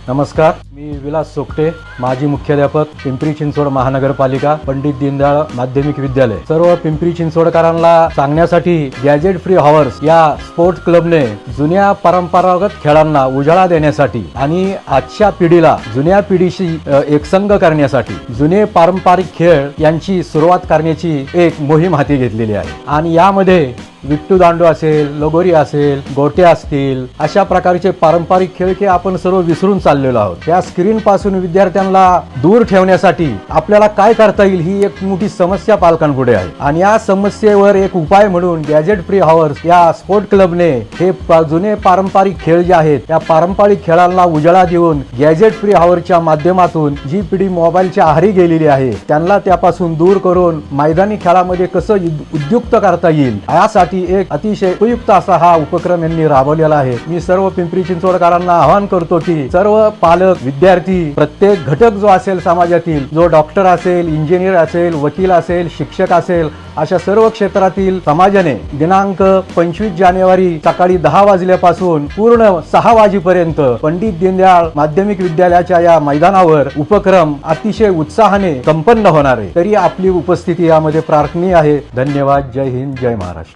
नमस्कार, मी विलास सोकटे, माजी मुख्याध्यापक, पिंपरी चिंचवड महानगरपालिका, पंडित दीनदयाळ माध्यमिक विद्यालय. सर्व पिंपरी चिंचवडकरांना सांगण्यासाठी गॅजेट फ्री हॉवर्स या स्पोर्ट्स क्लबने जुन्या परंपरागत खेळांना उजाळा देण्यासाठी आणि आजच्या पिढीला जुन्या पिढीशी एकसंग करण्यासाठी जुने पारंपरिक खेळ यांची सुरुवात करण्याची एक मोहीम हाती घेतलेली आहे. आणि यामध्ये विट्टू दांडू असेल, लगोरी असेल, गोटे असतील, अशा प्रकारचे पारंपरिक खेळ की आपण सर्व विसरून चाललेलो आहोत. त्या स्क्रीन पासून विद्यार्थ्यांना दूर ठेवण्यासाठी आपल्याला काय करता येईल ही एक मोठी समस्या पालकांपुढे आहे. आणि या समस्येवर एक उपाय म्हणून गॅजेट फ्री हॉवर्स या स्पोर्ट क्लबने हे जुने पारंपरिक खेळ जे आहेत त्या पारंपरिक खेळांना उजाळा देऊन गॅजेट फ्री हॉवरच्या माध्यमातून जी पिढी मोबाईलच्या आहारी गेलेली आहे त्यांना त्यापासून दूर करून मैदानी खेळामध्ये कसं उद्युक्त करता येईल यासाठी एक अतिशय उपयुक्त असा हा उपक्रम यांनी राबवलेला आहे. मी सर्व पिंपरी चिंचवडकरांना आवाहन करतो की सर्व पालक, विद्यार्थी, प्रत्येक घटक जो असेल समाजातील, जो डॉक्टर असेल, इंजिनियर असेल, वकील असेल, शिक्षक असेल, अशा सर्व क्षेत्रातील समाजाने दिनांक 25 जानेवारी सकाळी 10 वाजल्यापासून पूर्ण 6 वाजेपर्यंत पंडित दीनदयाळ माध्यमिक विद्यालयाच्या या मैदानावर उपक्रम अतिशय उत्साहाने संपन्न होणार आहे. तरी आपली उपस्थिती यामध्ये प्रार्थनीय आहे. धन्यवाद. जय हिंद, जय महाराष्ट्र.